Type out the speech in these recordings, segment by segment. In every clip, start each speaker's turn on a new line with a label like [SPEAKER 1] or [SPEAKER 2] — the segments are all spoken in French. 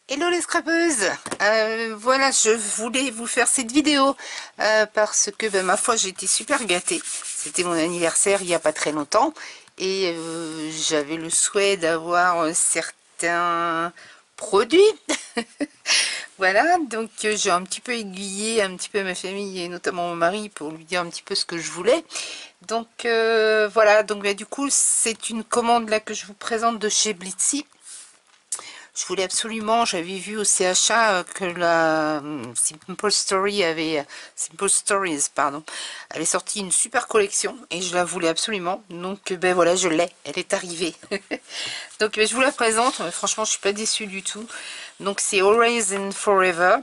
[SPEAKER 1] Hello les scrapeuses. Voilà, je voulais vous faire cette vidéo parce que ma foi j'ai été super gâtée. C'était mon anniversaire il n'y a pas très longtemps et j'avais le souhait d'avoir certains produits. Voilà, donc j'ai un petit peu aiguillé un petit peu ma famille et notamment mon mari pour lui dire un petit peu ce que je voulais. Donc voilà, donc du coup c'est une commande là que je vous présente de chez Blitzy. Je voulais absolument, j'avais vu au CHA que la Simple Stories, pardon, avait sorti une super collection et je la voulais absolument. Donc ben voilà, je l'ai, elle est arrivée. Donc ben, je vous la présente. Franchement, je suis pas déçue du tout. Donc c'est Always and Forever.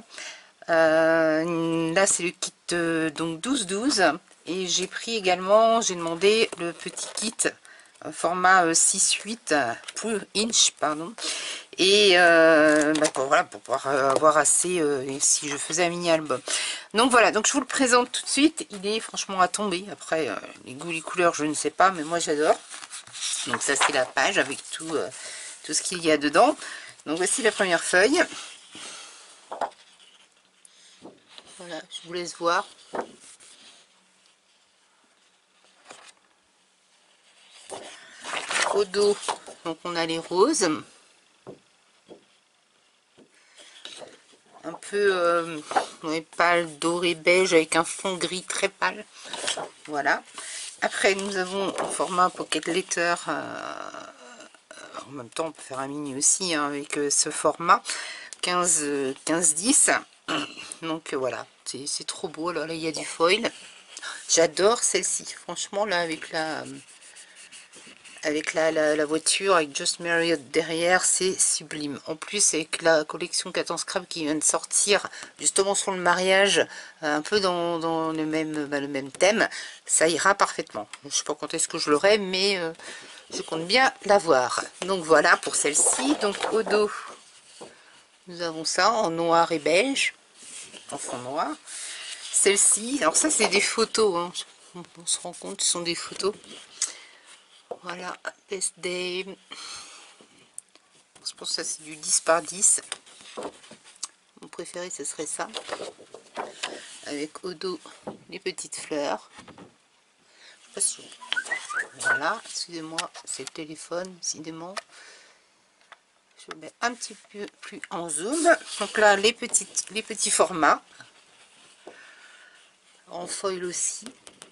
[SPEAKER 1] Là c'est le kit donc 12-12 et j'ai pris également, j'ai demandé le petit kit format 6-8 inch, pardon, et voilà, pour pouvoir avoir assez si je faisais un mini album. Donc voilà, donc je vous le présente tout de suite. Il est franchement à tomber. Après les goûts, les couleurs, je ne sais pas, mais moi j'adore. Donc ça c'est la page avec tout ce qu'il y a dedans. Donc voici la première feuille. Voilà, je vous laisse voir. Au dos, donc on a les roses, un peu pâle, doré, beige avec un fond gris très pâle. Voilà. Après nous avons en format pocket letter, en même temps on peut faire un mini aussi hein, avec ce format 15-10. Donc voilà, c'est trop beau. Alors là il y a du foil. J'adore celle-ci, franchement là avec la voiture, avec Just Marriott derrière, c'est sublime. En plus, avec la collection 14 Scrap qui vient de sortir, justement sur le mariage, un peu dans le même thème, ça ira parfaitement. Je ne sais pas quand est-ce que je l'aurai, mais je compte bien l'avoir. Donc voilà pour celle-ci. Donc au dos, nous avons ça en noir et beige, en fond noir. Celle-ci, alors ça c'est des photos, hein. On se rend compte, ce sont des photos. Voilà, Best Day. Je pense que ça c'est du 10 par 10. Mon préféré ce serait ça. Avec au dos les petites fleurs. Je sais pas si... Voilà, excusez-moi, c'est le téléphone, décidément. Je mets un petit peu plus en zoom. Donc là, les petits formats. En foil aussi.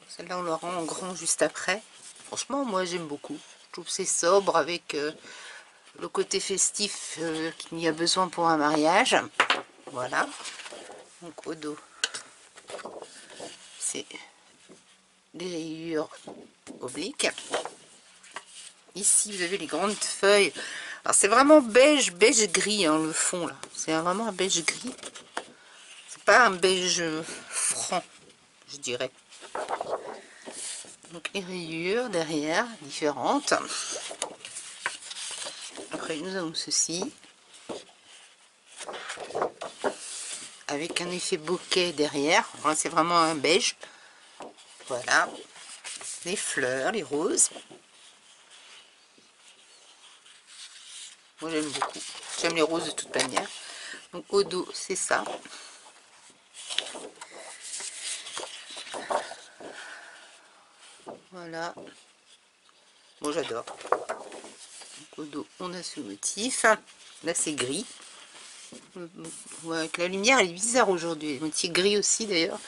[SPEAKER 1] Celle-là, on l'aura en grand juste après. Franchement, moi j'aime beaucoup. Je trouve que c'est sobre avec le côté festif qu'il y a besoin pour un mariage. Voilà. Donc au dos, c'est des rayures obliques. Ici, vous avez les grandes feuilles. Alors, c'est vraiment beige gris, hein, le fond, là. C'est vraiment un beige gris. C'est pas un beige franc, je dirais. Donc, les rayures derrière, différentes. Après, nous avons ceci. Avec un effet bokeh derrière. Voilà, c'est vraiment un beige. Voilà. Les fleurs, les roses. Moi, j'aime beaucoup. J'aime les roses de toute manière. Donc, au dos, c'est ça. Voilà. Moi, j'adore. Au dos, on a ce motif. Là, c'est gris. Ouais, avec la lumière, elle est bizarre aujourd'hui. Le motif gris aussi, d'ailleurs.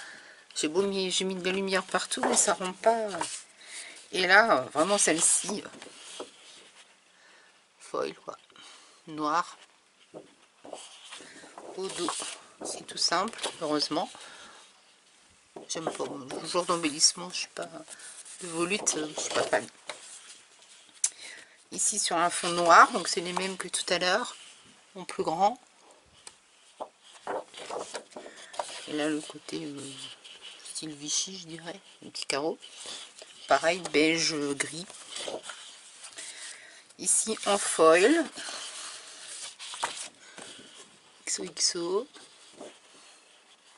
[SPEAKER 1] J'ai mis de la lumière partout, mais ça rend pas. Et là, vraiment celle-ci, foil, quoi. Noir. Au dos, c'est tout simple, heureusement. J'aime pas. Le jour d'embellissement, je suis pas. De volute, je suis pas fan. Ici, sur un fond noir, donc c'est les mêmes que tout à l'heure, en plus grand. Et là, le côté style Vichy, je dirais, un petit carreau. Pareil, beige gris. Ici en foil. XOXO.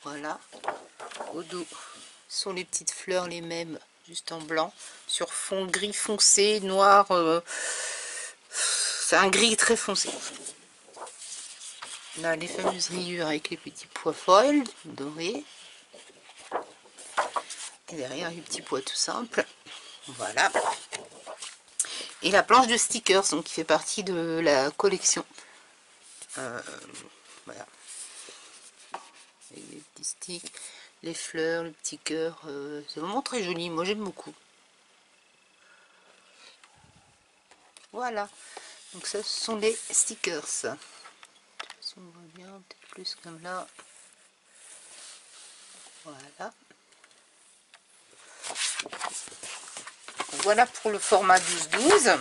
[SPEAKER 1] Voilà. Au dos sont les petites fleurs les mêmes, juste en blanc. Sur fond gris foncé, noir. C'est un gris très foncé. Là, les fameuses rayures avec les petits pois foil dorés. Et derrière, les petits pois tout simples. Voilà. Et la planche de stickers, donc qui fait partie de la collection. Voilà. Et les petits sticks, les fleurs, le petit cœur. C'est vraiment très joli. Moi, j'aime beaucoup. Voilà. Donc ça, ce sont les stickers. Si on voit bien, peut-être plus comme là. Voilà. Voilà pour le format 12-12.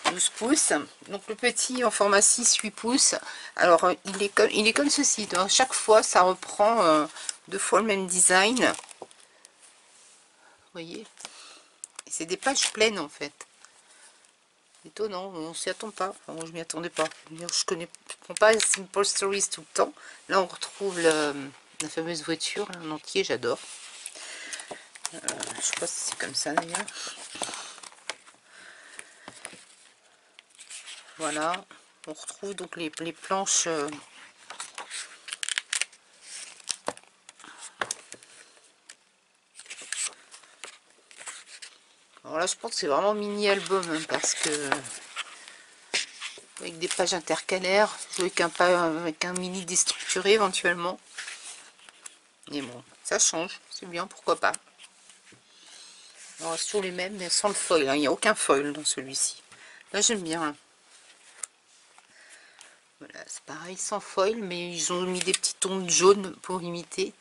[SPEAKER 1] 12 pouces. Donc le petit en format 6-8 pouces. Alors il est comme ceci. Donc, chaque fois ça reprend 2 fois le même design. Vous voyez. Et c'est des pages pleines en fait. Étonnant, on s'y attend pas. Enfin, moi je m'y attendais pas. Je prends pas Simple Stories tout le temps. Là on retrouve la fameuse voiture en entier, j'adore. Je sais pas si c'est comme ça d'ailleurs. Voilà, on retrouve donc les planches alors là je pense que c'est vraiment mini album hein, parce que avec des pages intercalaires, jouer avec un mini déstructuré éventuellement. Mais bon, ça change, c'est bien, pourquoi pas. On reste toujours les mêmes mais sans le foil, hein. Il n'y a aucun foil dans celui-ci. Là j'aime bien. Hein. Voilà, c'est pareil, sans foil, mais ils ont mis des petits tons jaunes pour imiter.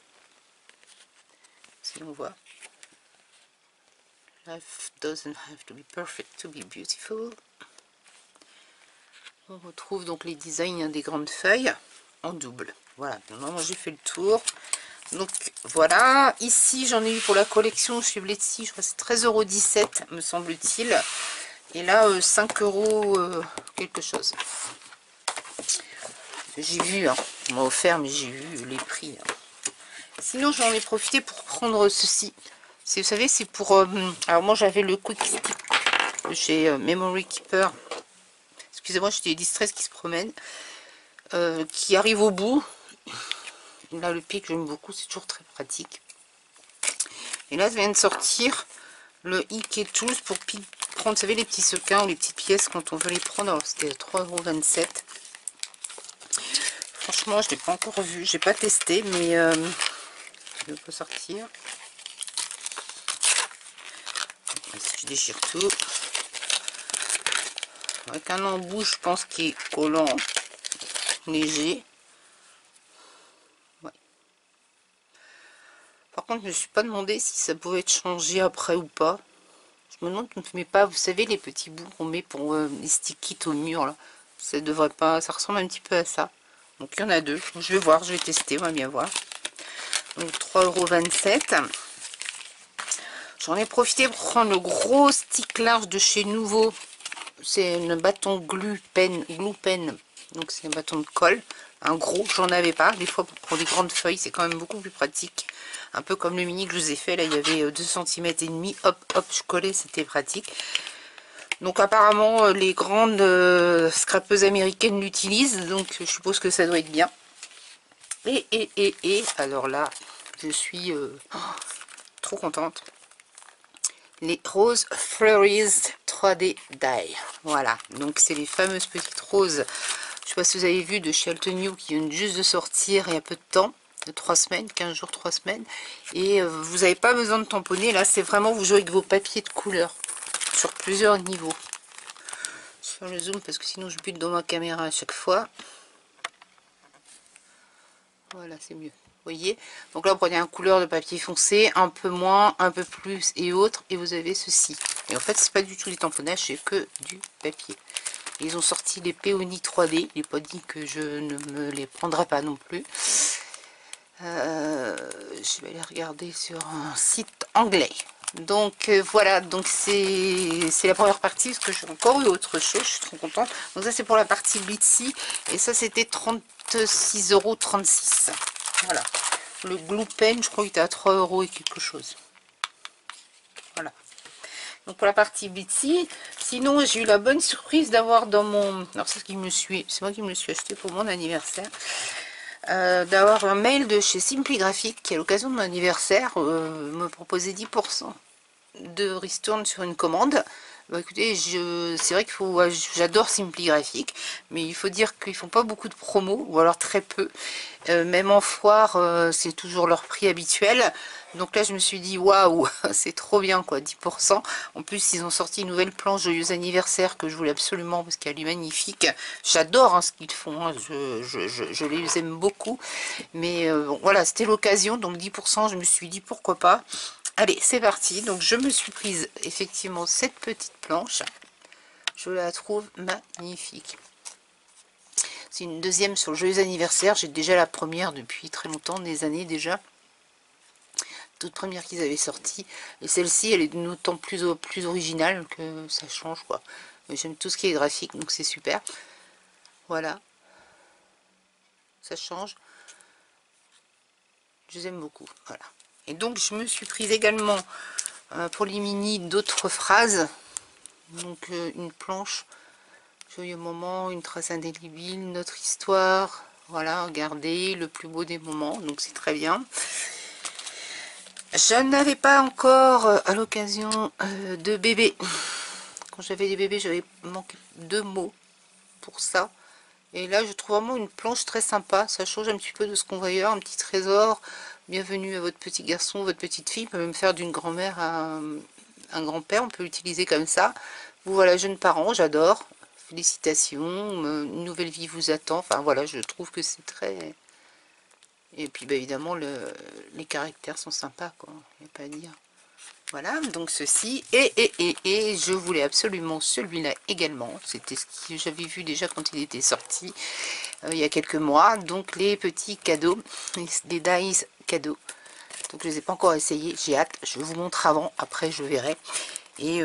[SPEAKER 1] Si on voit. Life doesn't have to be perfect to be beautiful. On retrouve donc les designs des grandes feuilles en double. Voilà, maintenant j'ai fait le tour. Donc voilà, ici j'en ai eu pour la collection chez Bletty, je crois que c'est 13,17 € me semble-t-il. Et là 5 € quelque chose. J'ai vu, hein, on m'a offert, mais j'ai vu les prix. Hein. Sinon j'en ai profité pour prendre ceci. Vous savez, c'est pour... alors moi j'avais le Quick Stick de chez Memory Keeper. Excusez-moi, j'ai des distress qui se promènent. Qui arrive au bout. Là le pic j'aime beaucoup, c'est toujours très pratique. Et là ça vient de sortir le IK Tools pour prendre, vous savez, les petits sequins ou les petites pièces quand on veut les prendre. Alors c'était 3,27 €. Franchement je l'ai pas encore vu, j'ai pas testé, mais je peux sortir. Je déchire tout. Avec un embout, je pense, qui est collant, léger. Ouais. Par contre, je me suis pas demandé si ça pouvait être changé après ou pas. Je me demande, on ne met pas, vous savez, les petits bouts qu'on met pour les stick-it au mur là. Ça devrait pas, ça ressemble un petit peu à ça. Donc il y en a deux. Je vais voir, je vais tester, on va bien voir. Donc 3,27 €. J'en ai profité pour prendre le gros stick large de chez Nouveau. C'est un bâton glue pen. Donc c'est un bâton de colle. Un gros, j'en avais pas. Des fois pour des grandes feuilles, c'est quand même beaucoup plus pratique. Un peu comme le mini que je vous ai fait. Là, il y avait 2 cm et demi. Hop, hop, je collais, c'était pratique. Donc apparemment, les grandes scrapeuses américaines l'utilisent. Donc je suppose que ça doit être bien. Et alors là, je suis trop contente. Les Rose Flurries 3D Die. Voilà, donc c'est les fameuses petites roses. Je sais pas si vous avez vu de chez Alton You qui viennent juste de sortir il y a peu de temps, de 3 semaines, 15 jours, 3 semaines. Et vous n'avez pas besoin de tamponner. Là, c'est vraiment vous jouez avec vos papiers de couleur sur plusieurs niveaux. Je vais faire le zoom parce que sinon je bute dans ma caméra à chaque fois. Voilà, c'est mieux. Vous voyez, donc là vous prenez un couleur de papier foncé, un peu moins, un peu plus et autres, et vous avez ceci. Et en fait c'est pas du tout des tamponnages, c'est que du papier. Ils ont sorti les Peony 3D, il n'est pas dit que je ne me les prendrai pas non plus. Je vais aller regarder sur un site anglais. Donc voilà, donc c'est la première partie, parce que j'ai encore eu autre chose, je suis trop contente. Donc ça c'est pour la partie Bletty, et ça c'était 36,36 €. Voilà, le glue pen, je crois qu'il était à 3 € et quelque chose. Voilà, Donc pour la partie Bitsy. Sinon, j'ai eu la bonne surprise d'avoir dans mon... Alors c'est moi qui me le suis acheté pour mon anniversaire. D'avoir un mail de chez Simply Graphic qui, à l'occasion de mon anniversaire, me proposait 10% de ristourne sur une commande. Bah, écoutez, c'est vrai qu'il faut, j'adore Simply Graphic, mais il faut dire qu'ils font pas beaucoup de promos, ou alors très peu. Même en foire, c'est toujours leur prix habituel. Donc là, je me suis dit, waouh, c'est trop bien, quoi, 10%. En plus, ils ont sorti une nouvelle planche Joyeux anniversaire que je voulais absolument parce qu'elle est magnifique. J'adore hein, ce qu'ils font, hein. Je les aime beaucoup. Mais bon, voilà, c'était l'occasion, donc 10%, je me suis dit, pourquoi pas. Allez, c'est parti. Donc, je me suis prise effectivement cette petite planche. Je la trouve magnifique. C'est une deuxième sur le joyeux anniversaire. J'ai déjà la première depuis très longtemps, des années déjà. Toute première qu'ils avaient sortie. Et celle-ci, elle est d'autant plus originale que ça change, quoi. J'aime tout ce qui est graphique, donc c'est super. Voilà. Ça change. Je les aime beaucoup. Voilà. Et donc, je me suis prise également pour les mini d'autres phrases. Donc, une planche, joyeux moment, une trace indélébile, notre histoire. Voilà, regardez, le plus beau des moments. Donc, c'est très bien. Je n'avais pas encore, à l'occasion de bébés. Quand j'avais des bébés, j'avais manqué 2 mots pour ça. Et là, je trouve vraiment une planche très sympa. Ça change un petit peu de ce qu'on voit ailleurs. Un petit trésor. Bienvenue à votre petit garçon, votre petite fille. On peut même faire d'une grand-mère à un grand-père. On peut l'utiliser comme ça. Vous voilà, jeunes parents, j'adore. Félicitations. Une nouvelle vie vous attend. Enfin voilà, je trouve que c'est très... Et puis bah, évidemment, les caractères sont sympas, quoi. Il n'y a pas à dire. Voilà, donc ceci, et je voulais absolument celui-là également, c'était ce que j'avais vu déjà quand il était sorti, il y a quelques mois, donc les petits cadeaux, les dies cadeaux, donc je ne les ai pas encore essayés, j'ai hâte, je vous montre avant, après je verrai, et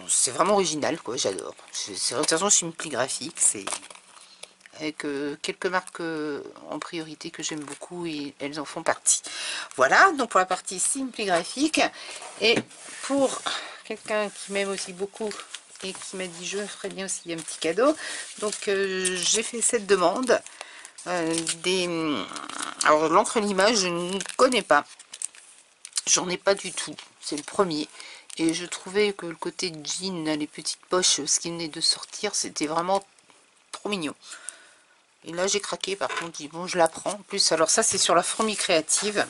[SPEAKER 1] c'est vraiment original, quoi, j'adore, c'est de toute façon Simply Graphic, c'est... avec quelques marques en priorité que j'aime beaucoup et elles en font partie. Voilà, donc pour la partie Simply Graphic. Et pour quelqu'un qui m'aime aussi beaucoup et qui m'a dit je ferais bien aussi un petit cadeau, donc j'ai fait cette demande. Alors l'encre l'image je ne connais pas, j'en ai pas du tout, c'est le premier. Et je trouvais que le côté jean, les petites poches, ce qui venait de sortir, c'était vraiment trop mignon. Et là j'ai craqué, par contre, je dis bon, je la prends. En plus, alors ça c'est sur la fourmi créative.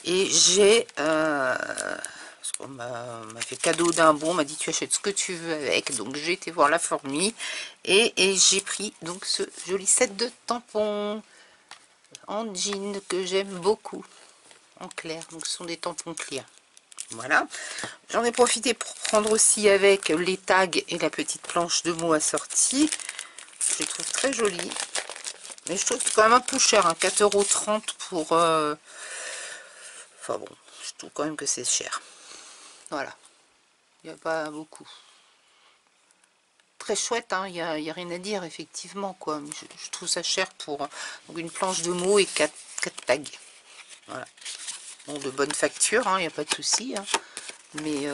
[SPEAKER 1] Et j'ai... parce qu'on m'a fait cadeau d'un bon, on m'a dit tu achètes ce que tu veux avec. Donc j'ai été voir la fourmi. Et j'ai pris donc ce joli set de tampons en jean que j'aime beaucoup. En clair, donc ce sont des tampons clairs. Voilà. J'en ai profité pour prendre aussi avec les tags et la petite planche de mots assortie. Je les trouve très jolies. Mais je trouve que c'est quand même un peu cher, hein, 4,30 € pour... Enfin bon, je trouve quand même que c'est cher. Voilà. Il n'y a pas beaucoup. Très chouette, hein, il n'y a rien à dire, effectivement, quoi. Mais je trouve ça cher pour donc une planche de mots et 4 tags. Voilà. Bon, de bonne facture, il n'y a pas de souci. Hein. Mais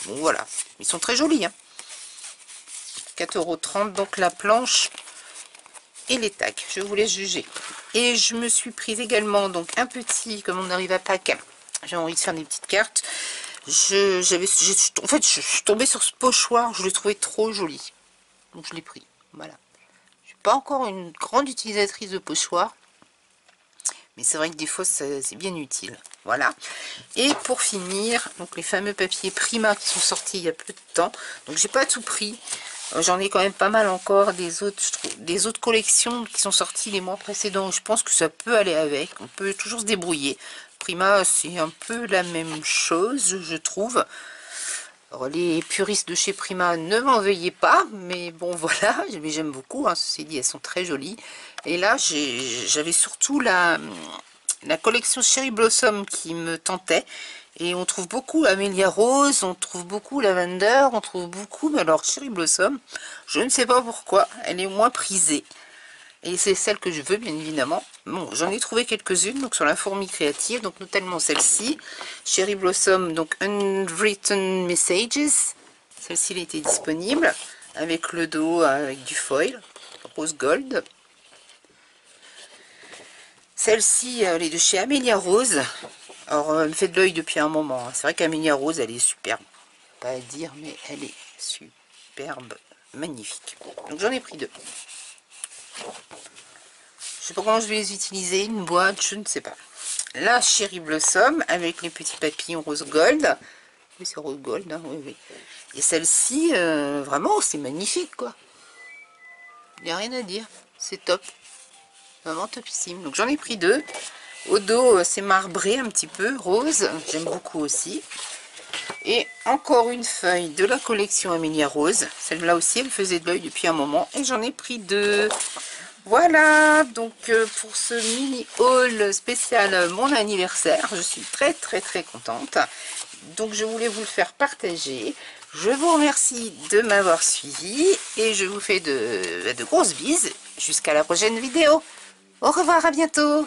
[SPEAKER 1] bon, voilà. Ils sont très jolis. Hein. 4,30 €, donc la planche... et les tags, je vous laisse juger. Et je me suis prise également donc un petit, comme on arrive à Pâques, j'ai envie de faire des petites cartes. En fait, je suis tombée sur ce pochoir, je l'ai trouvé trop joli, donc je l'ai pris. Voilà. Je suis pas encore une grande utilisatrice de pochoir, mais c'est vrai que des fois c'est bien utile. Voilà. Et pour finir, donc les fameux papiers Prima qui sont sortis il y a peu de temps. Donc j'ai pas tout pris. J'en ai quand même pas mal encore des autres collections qui sont sorties les mois précédents. Je pense que ça peut aller avec. On peut toujours se débrouiller. Prima, c'est un peu la même chose, je trouve. Alors, les puristes de chez Prima, ne m'en veuillez pas. Mais bon, voilà. Mais j'aime beaucoup. Hein, ceci dit, elles sont très jolies. Et là, j'avais surtout la collection Cherry Blossom qui me tentait. Et on trouve beaucoup Amélia Rose, on trouve beaucoup Lavender, on trouve beaucoup, mais alors Cherry Blossom, je ne sais pas pourquoi, elle est moins prisée. Et c'est celle que je veux, bien évidemment. Bon, j'en ai trouvé quelques-unes, donc sur la fourmi créative, donc notamment celle-ci. Cherry Blossom, donc Unwritten Messages. Celle-ci, elle était disponible, avec le dos, avec du foil, rose gold. Celle-ci, elle est de chez Amelia Rose. Alors, elle me fait de l'œil depuis un moment. C'est vrai qu'Amelia Rose, elle est superbe. Pas à dire, mais elle est superbe, magnifique. Donc, j'en ai pris 2. Je sais pas comment je vais les utiliser, une boîte, je ne sais pas. La Cherry Blossom avec les petits papillons rose gold. Oui, c'est rose gold, hein, oui, oui. Et celle-ci, vraiment, c'est magnifique, quoi. Il n'y a rien à dire. C'est top. Vraiment topissime. Donc j'en ai pris 2. Au dos, c'est marbré un petit peu, rose. J'aime beaucoup aussi. Et encore une feuille de la collection Amelia Rose. Celle-là aussi, elle faisait de l'œil depuis un moment. Et j'en ai pris 2. Voilà, donc pour ce mini haul spécial mon anniversaire, je suis très contente. Donc je voulais vous le faire partager. Je vous remercie de m'avoir suivi et je vous fais de grosses bises jusqu'à la prochaine vidéo. Au revoir, à bientôt.